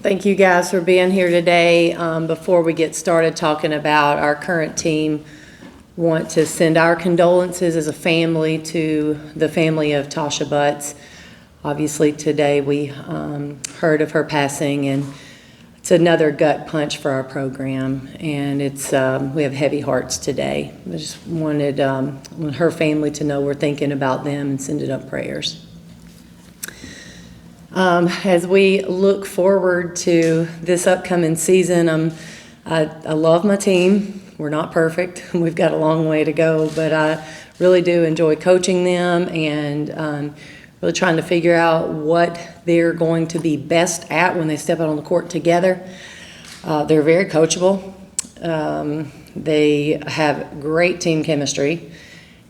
Thank you guys for being here today. Before we get started talking about our current team, want to send our condolences as a family to the family of Tasha Butts. Obviously today we heard of her passing, and it's another gut punch for our program, and it's we have heavy hearts today. I just wanted her family to know we're thinking about them and sending up prayers. As we look forward to this upcoming season, I love my team. We're not perfect. We've got a long way to go, but I really do enjoy coaching them and really trying to figure out what they're going to be best at when they step out on the court together. They're very coachable. They have great team chemistry,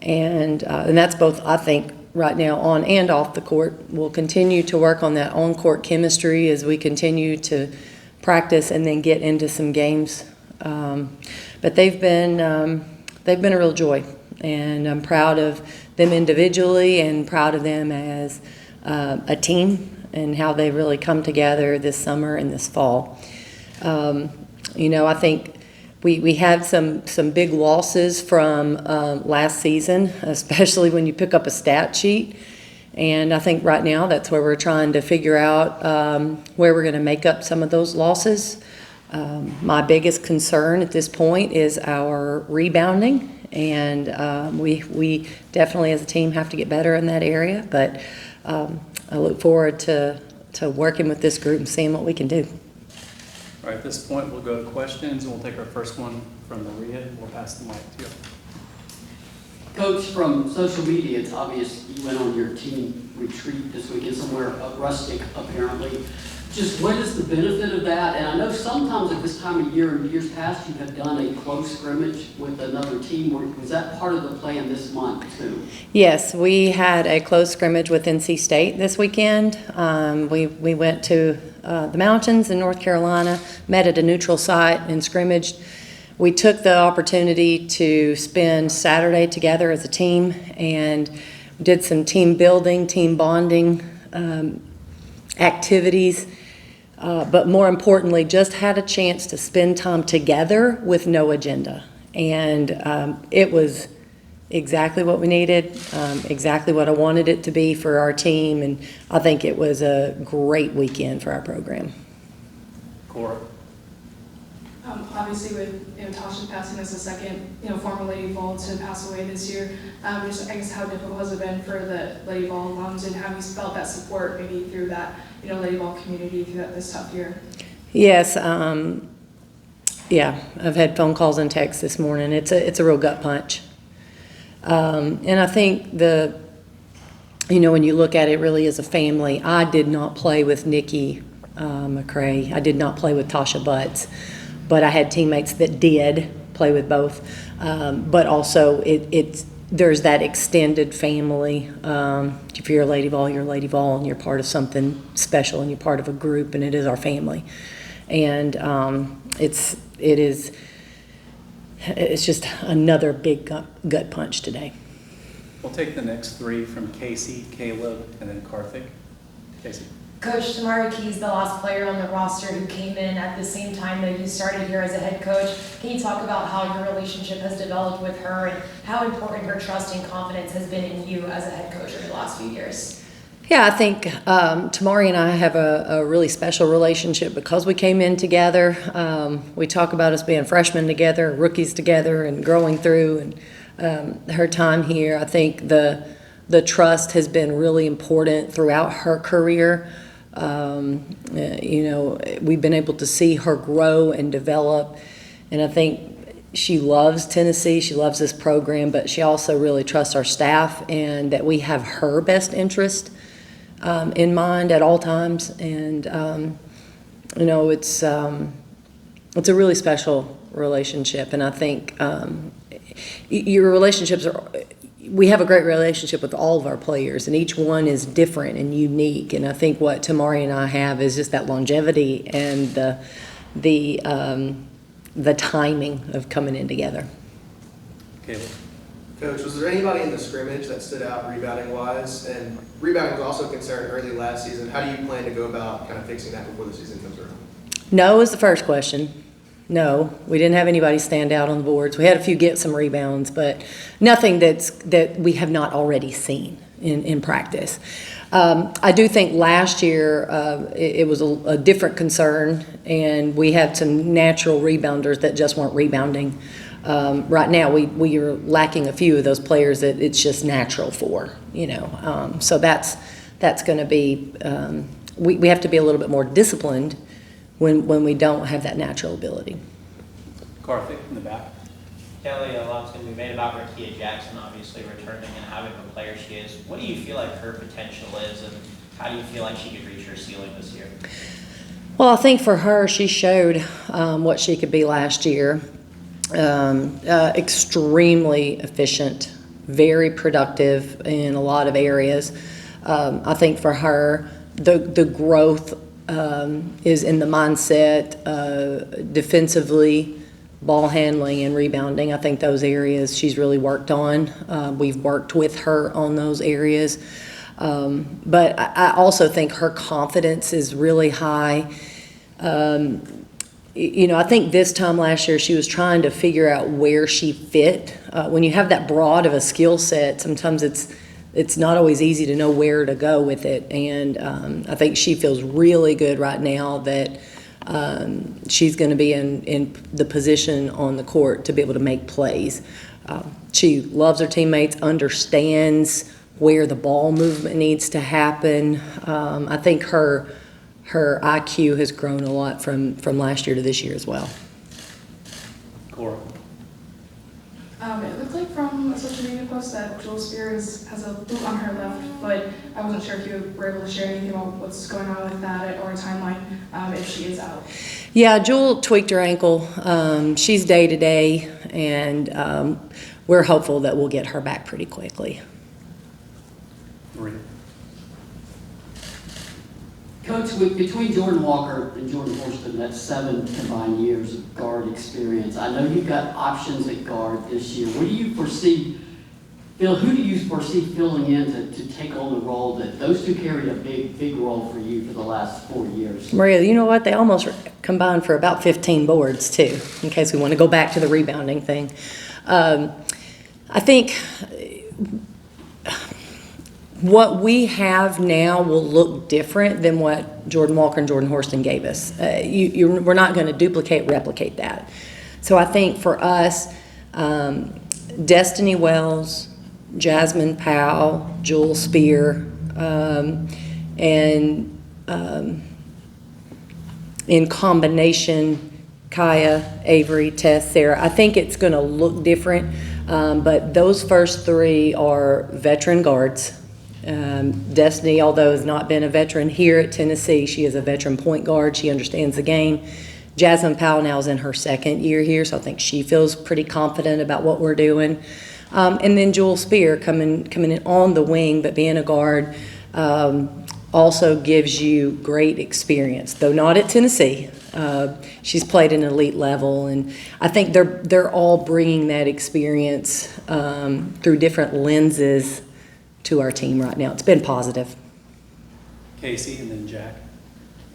and that's both, I think, right now on and off the court. We'll continue to work on that on-court chemistry as we continue to practice and then get into some games. But they've been a real joy, and I'm proud of them individually and proud of them as a team and how they really come together this summer and this fall. I think we had some big losses from last season, especially when you pick up a stat sheet. And I think right now that's where we're trying to figure out where we're going to make up some of those losses. My biggest concern at this point is our rebounding, and we definitely as a team have to get better in that area, but I look forward to working with this group and seeing what we can do. All right, at this point, we'll go to questions, and we'll take our first one from Ria. We'll pass the mic to you. Coach, from social media, it's obvious you went on your team retreat this weekend, somewhere rustic, apparently. Just what is the benefit of that? And I know sometimes at this time of year in years past, you have done a close scrimmage with another team. Was that part of the plan this month, too? Yes, we had a close scrimmage with NC State this weekend. We went to the mountains in North Carolina, met at a neutral site and scrimmaged. We took the opportunity to spend Saturday together as a team and did some team building, team bonding activities. But more importantly, just had a chance to spend time together with no agenda. And it was exactly what we needed, exactly what I wanted it to be for our team. And I think it was a great weekend for our program. Cora. Obviously, with Tasha passing as the second former Lady Vol to pass away this year, just I guess how difficult has it been for the Lady Vol alums, and have you felt that support maybe through that Lady Vol community through this tough year? Yes, yeah, I've had phone calls and texts this morning. It's a real gut punch, and I think when you look at it really as a family, I did not play with Nikki McCray. I did not play with Tasha Butts. But I had teammates that did play with both. But also, there's that extended family. If you're a Lady Vol, you're a Lady Vol, and you're part of something special, and you're part of a group, and it is our family. And it's just another big gut punch today. We'll take the next three from Casey, Caleb, and then Karthik. Casey. Coach Tamari Key's the last player on the roster who came in at the same time that you started here as a head coach. Can you talk about how your relationship has developed with her and how important her trust and confidence has been in you as a head coach over the last few years? Yeah, I think Tamari and I have a really special relationship because we came in together. We talk about us being freshmen together, rookies together, and growing through. And her time here, I think the trust has been really important throughout her career. We've been able to see her grow and develop, and I think she loves Tennessee, she loves this program, but she also really trusts our staff and that we have her best interest in mind at all times. And it's a really special relationship, and I think your relationships are. We have a great relationship with all of our players, and each one is different and unique. And I think what Tamari and I have is just that longevity and the timing of coming in together. Caleb. Coach, was there anybody in the scrimmage that stood out rebounding-wise? And rebounding was also a concern early last season. How do you plan to go about kind of fixing that before the season comes around? No is the first question. No, we didn't have anybody stand out on the boards. We had a few get some rebounds, but nothing that we have not already seen in practice. I do think last year it was a different concern, and we had some natural rebounders that just weren't rebounding. Right now, we are lacking a few of those players that it's just natural for, so that's going to be, we have to be a little bit more disciplined when we don't have that natural ability. Karthik in the back. Kellie, a lot's going to be made about Ria Jackson, obviously returning and having the player she is. What do you feel like her potential is, and how do you feel like she could reach her ceiling this year? Well, I think for her, she showed what she could be last year. Extremely efficient, very productive in a lot of areas. I think for her, the growth is in the mindset, defensively, ball handling and rebounding. I think those areas she's really worked on. We've worked with her on those areas. But I also think her confidence is really high. I think this time last year she was trying to figure out where she fit. When you have that broad of a skill set, sometimes it's not always easy to know where to go with it. And I think she feels really good right now that she's going to be in the position on the court to be able to make plays. She loves her teammates, understands where the ball movement needs to happen. I think her IQ has grown a lot from last year to this year as well. Cora. It looked like from a social media post that Juliet Spear has a boot on her left, but I wasn't sure if you were able to share anything about what's going on with that or a timeline if she is out. Yeah, Jewel tweaked her ankle. She's day-to-day, and we're hopeful that we'll get her back pretty quickly. Maria. Coach, between Jordan Walker and Jordan Horston, that's 7 combined years of guard experience. I know you've got options at guard this year. What do you foresee, Phil, who do you foresee filling in to take on the role that those two carried a big role for you for the last 4 years? Maria, you know what? They almost combined for about 15 boards, too, in case we want to go back to the rebounding thing. I think what we have now will look different than what Jordan Walker and Jordan Horston gave us. We're not going to replicate that. So I think for us, Destiny Wells, Jasmine Powell, Juliet Spear, and in combination, Kaya, Avery, Tess, Sarah, I think it's going to look different, but those first 3 are veteran guards. Destiny, although has not been a veteran here at Tennessee, she is a veteran point guard. She understands the game. Jasmine Powell now is in her 2nd year here, so I think she feels pretty confident about what we're doing. And then Juliet Spear coming in on the wing, but being a guard also gives you great experience, though not at Tennessee. She's played at an elite level, and I think they're all bringing that experience through different lenses to our team right now. It's been positive. Casey and then Jack.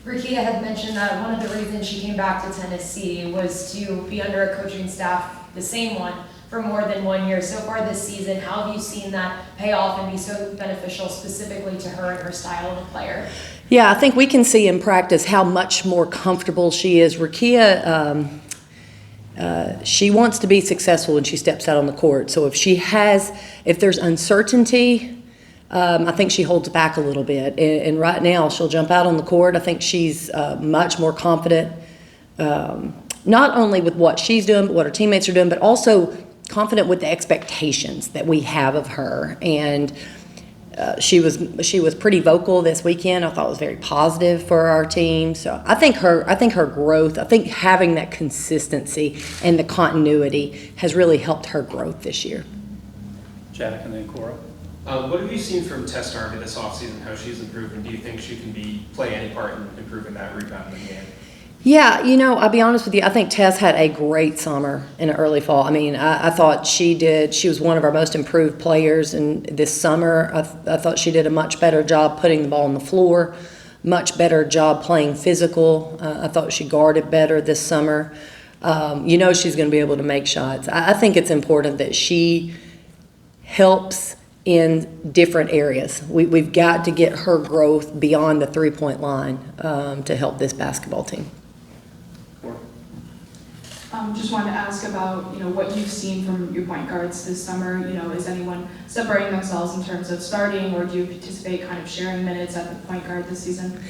Ria had mentioned that one of the reasons she came back to Tennessee was to be under a coaching staff, the same one, for more than 1 year. So far this season, how have you seen that pay off and be so beneficial specifically to her and her style of player? Yeah, I think we can see in practice how much more comfortable she is. Ria, she wants to be successful when she steps out on the court. So if there's uncertainty, I think she holds back a little bit. And right now, she'll jump out on the court. I think she's much more confident, not only with what she's doing, but what her teammates are doing, but also confident with the expectations that we have of her. And she was pretty vocal this weekend. I thought it was very positive for our team. So I think her growth, I think having that consistency and the continuity has really helped her growth this year. Jack and then Cora. What have you seen from Tess Arvey this offseason, how she's improved, and do you think she can play any part in improving that rebounding game? Yeah, I'll be honest with you. I think Tess had a great summer and an early fall. I mean, I thought she did. She was one of our most improved players, and this summer, I thought she did a much better job putting the ball on the floor, much better job playing physical. I thought she guarded better this summer. She's going to be able to make shots. I think it's important that she helps in different areas. We've got to get her growth beyond the three-point line to help this basketball team. Just wanted to ask about, what you've seen from your point guards this summer. Is anyone separating themselves in terms of starting, or do you anticipate kind of sharing minutes at the point guard this season?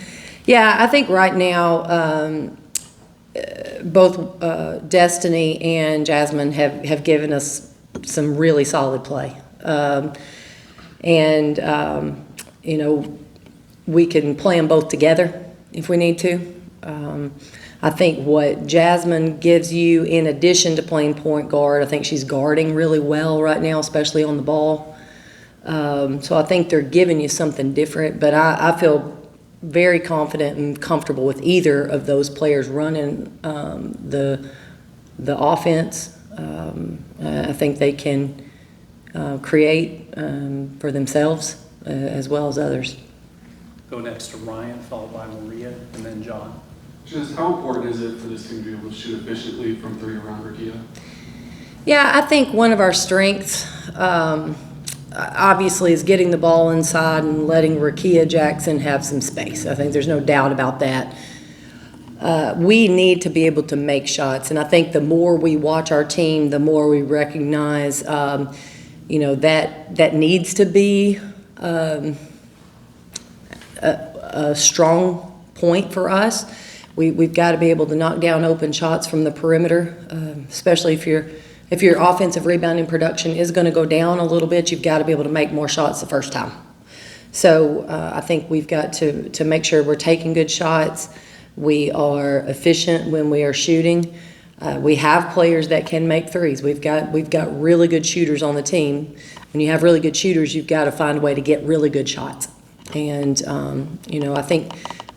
Yeah, I think right now both Destiny and Jasmine have given us some really solid play. We can play them both together if we need to. I think what Jasmine gives you in addition to playing point guard, I think she's guarding really well right now, especially on the ball. So I think they're giving you something different, but I feel very confident and comfortable with either of those players running the offense. I think they can create for themselves as well as others. Go next to Ryan, followed by Maria, and then John. Just how important is it for this team to be able to shoot efficiently from three around Ria? Yeah, I think one of our strengths, obviously, is getting the ball inside and letting Ria Jackson have some space. I think there's no doubt about that. We need to be able to make shots, and I think the more we watch our team, the more we recognize, that needs to be a strong point for us. We've got to be able to knock down open shots from the perimeter, especially if your offensive rebounding production is going to go down a little bit. You've got to be able to make more shots the first time. So I think we've got to make sure we're taking good shots. We are efficient when we are shooting. We have players that can make threes. We've got really good shooters on the team. When you have really good shooters, you've got to find a way to get really good shots. And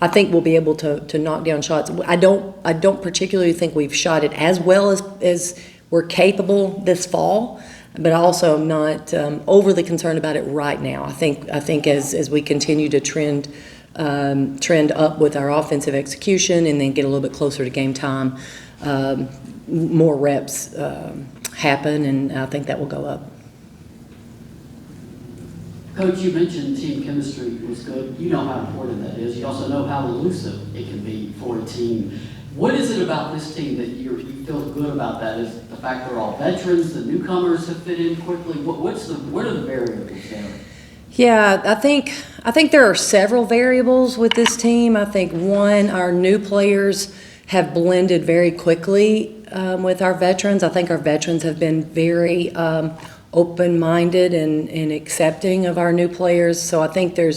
I think we'll be able to knock down shots. I don't particularly think we've shot it as well as we're capable this fall, but I also am not overly concerned about it right now. I think as we continue to trend up with our offensive execution and then get a little bit closer to game time, more reps happen, and I think that will go up. Coach, you mentioned team chemistry was good. You know how important that is. You also know how elusive it can be for a team. What is it about this team that you feel good about that? Is the fact they're all veterans, the newcomers have fit in quickly? What are the variables there? Yeah, I think there are several variables with this team. I think one, our new players have blended very quickly with our veterans. I think our veterans have been very open-minded and accepting of our new players. So I think I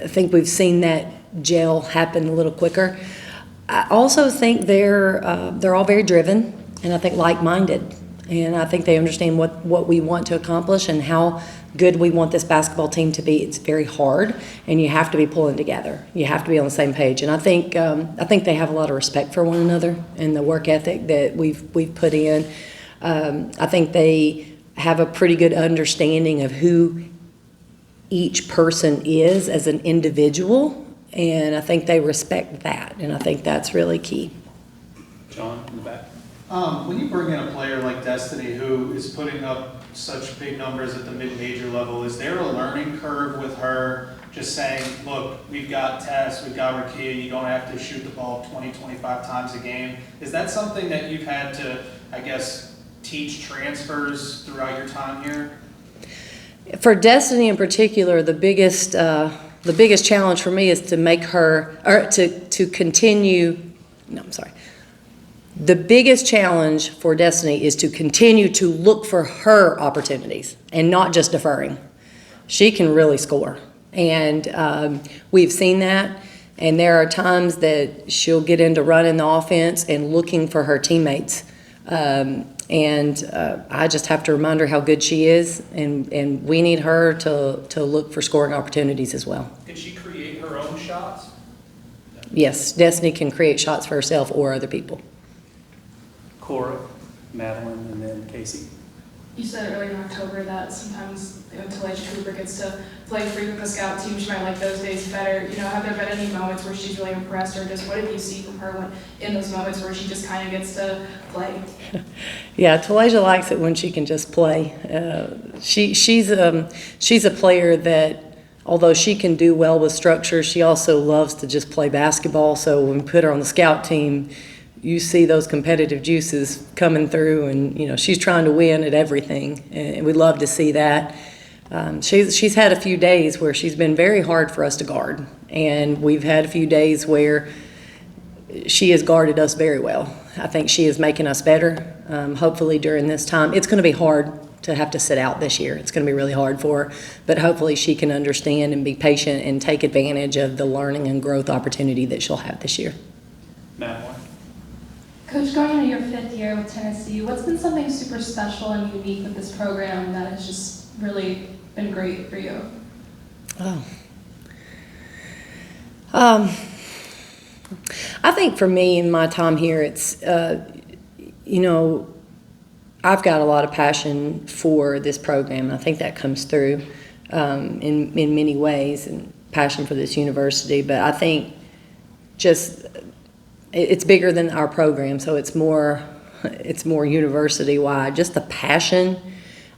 think we've seen that gel happen a little quicker. I also think they're all very driven, and I think like-minded. And I think they understand what we want to accomplish and how good we want this basketball team to be. It's very hard, and you have to be pulling together. You have to be on the same page. And I think they have a lot of respect for one another and the work ethic that we've put in. I think they have a pretty good understanding of who each person is as an individual, and I think they respect that, and I think that's really key. John, in the back. When you bring in a player like Destiny who is putting up such big numbers at the mid-major level, is there a learning curve with her just saying, look, we've got Tess, we've got Ria, you don't have to shoot the ball 20, 25 times a game? Is that something that you've had to, I guess, teach transfers throughout your time here? For Destiny in particular, the biggest challenge for me is to make her, or to continue, no, I'm sorry. The biggest challenge for Destiny is to continue to look for her opportunities and not just deferring. She can really score, and we've seen that, and there are times that she'll get into running the offense and looking for her teammates. I just have to remind her how good she is, and we need her to look for scoring opportunities as well. Can she create her own shots? yes, Destiny can create shots for herself or other people. Cora, Madeline, and then Casey. You said earlier in October that sometimes Taya Cooper gets to play free with the scout team. She might like those days better. Have there been any moments where she's really impressed, or just what did you see from her when in those moments where she just kind of gets to play? Yeah, Taya likes it when she can just play. She's a player that, although she can do well with structure, she also loves to just play basketball. So when we put her on the scout team, you see those competitive juices coming through, and she's trying to win at everything, and we love to see that. She's had a few days where she's been very hard for us to guard, and we've had a few days where she has guarded us very well. I think she is making us better. Hopefully during this time, it's going to be hard to have to sit out this year. It's going to be really hard for her, but hopefully she can understand and be patient and take advantage of the learning and growth opportunity that she'll have this year. Madeline. Coach, going into your 5th year with Tennessee, what's been something super special and unique with this program that has just really been great for you? I think for me in my time here, it's, I've got a lot of passion for this program. I think that comes through in many ways, and passion for this university. But I think just it's bigger than our program, so it's more university-wide. Just the passion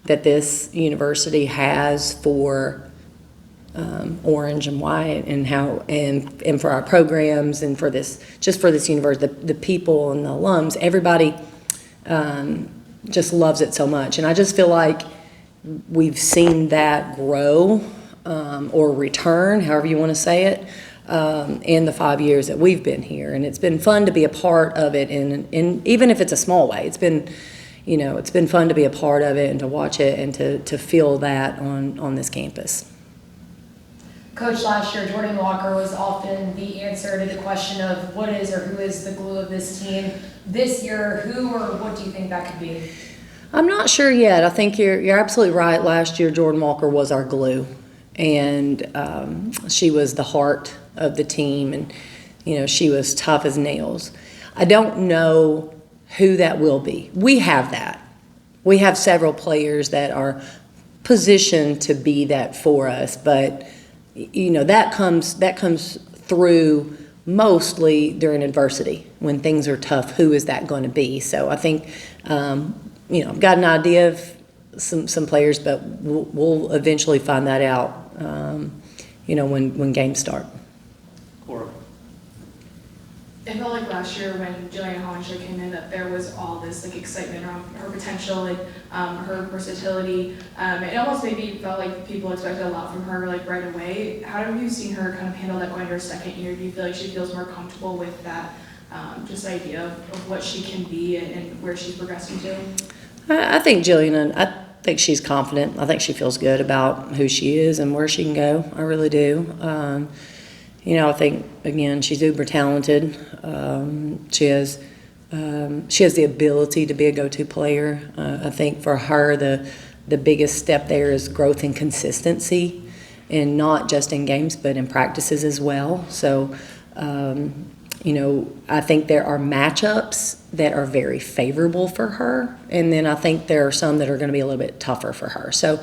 that this university has for orange and white, and how and for our programs, and for this university, the people and the alums, everybody just loves it so much. And I just feel like we've seen that grow or return, however you want to say it, in the 5 years that we've been here. And it's been fun to be a part of it, in even if it's a small way. It's been fun to be a part of it and to watch it and to feel that on this campus. Coach, last year, Jordan Walker was often the answer to the question of what is or who is the glue of this team. This year, who or what do you think that could be? I'm not sure yet. I think you're absolutely right. Last year, Jordan Walker was our glue, and she was the heart of the team, and she was tough as nails. I don't know who that will be. We have that. We have several players that are positioned to be that for us, but that comes through mostly during adversity when things are tough. Who is that going to be? So I think I've got an idea of some players, but we'll eventually find that out when games start. Cora. It felt like last year when Julian Hollinger came in that there was all this excitement around her potential and her versatility. It almost maybe felt like people expected a lot from her right away. How have you seen her kind of handle that going into her 2nd year? Do you feel like she feels more comfortable with that just idea of what she can be and where she's progressing to? I think Julian, I think she's confident. I think she feels good about who she is and where she can go. I really do. I think, again, she's uber talented. She has the ability to be a go-to player. I think for her, the biggest step there is growth and consistency, and not just in games, but in practices as well. So, I think there are matchups that are very favorable for her, and then I think there are some that are going to be a little bit tougher for her. So,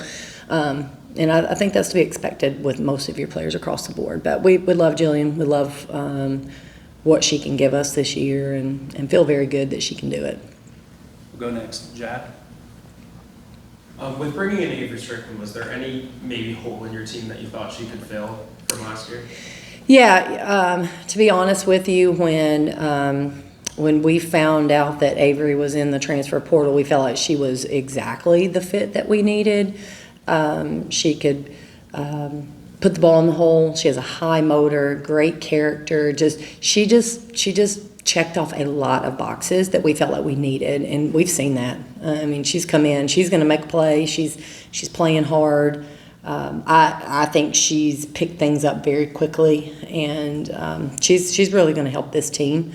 and I think that's to be expected with most of your players across the board. But we love Jillian. We love what she can give us this year, and feel very good that she can do it. We'll go next. Jack. With bringing in Avery Strickland, was there any maybe hole in your team that you thought she could fill from last year? Yeah, to be honest with you, when we found out that Avery was in the transfer portal, we felt like she was exactly the fit that we needed. She could put the ball in the hole. She has a high motor, great character. She just checked off a lot of boxes that we felt like we needed, and we've seen that. She's come in. She's going to make a play. She's playing hard. I think she's picked things up very quickly, and she's really going to help this team.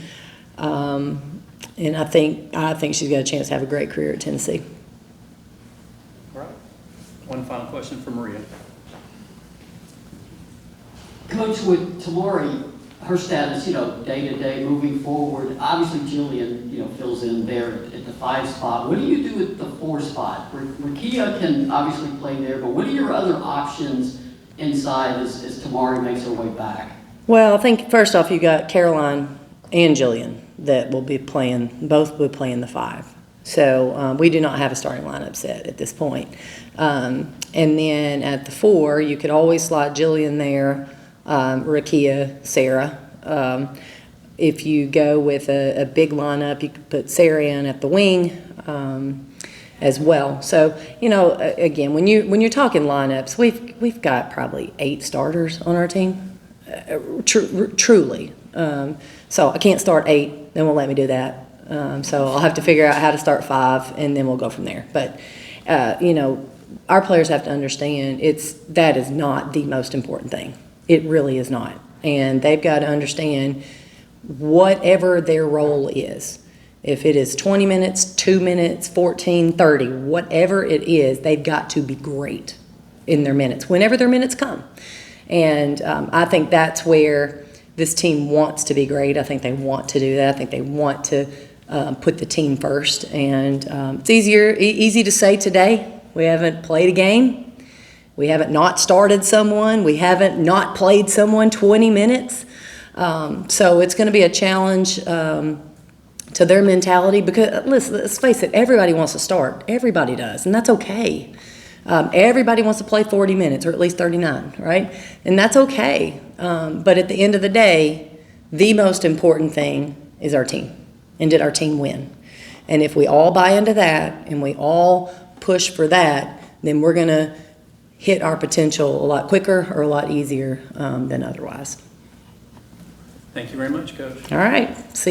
And I think she's got a chance to have a great career at Tennessee. All right. One final question for Maria. Coach, with Tamari her status, day to day moving forward? Obviously Julian, fills in there at the 5 spot. What do you do at the 4 spot? Ria can obviously play there, but what are your other options inside as Tamari makes her way back? Well, I think first off, you got Caroline and Jillian that will be playing, both will be playing the 5. So we do not have a starting lineup set at this point. And then at the 4, you could always slot Jillian there, Rakia, Sarah. If you go with a big lineup, you could put Sarah in at the wing as well. So, again, when you're talking lineups, we've got probably 8 starters on our team, truly. So I can't start 8, they won't let me do that. So I'll have to figure out how to start 5, and then we'll go from there. But, our players have to understand that is not the most important thing. It really is not. And they've got to understand whatever their role is. If it is 20 minutes, 2 minutes, 14, 30, whatever it is, they've got to be great in their minutes, whenever their minutes come. And I think that's where this team wants to be great. I think they want to do that. I think they want to put the team first. And it's easy to say today. We haven't played a game. We haven't not started someone. We haven't not played someone 20 minutes. So it's going to be a challenge to their mentality because, listen, let's face it, everybody wants to start. Everybody does, and that's okay. Everybody wants to play 40 minutes or at least 39, right? And that's okay. But at the end of the day, the most important thing is our team. And did our team win? And if we all buy into that and we all push for that, then we're going to hit our potential a lot quicker or a lot easier than otherwise. Thank you very much, Coach. All right. See you.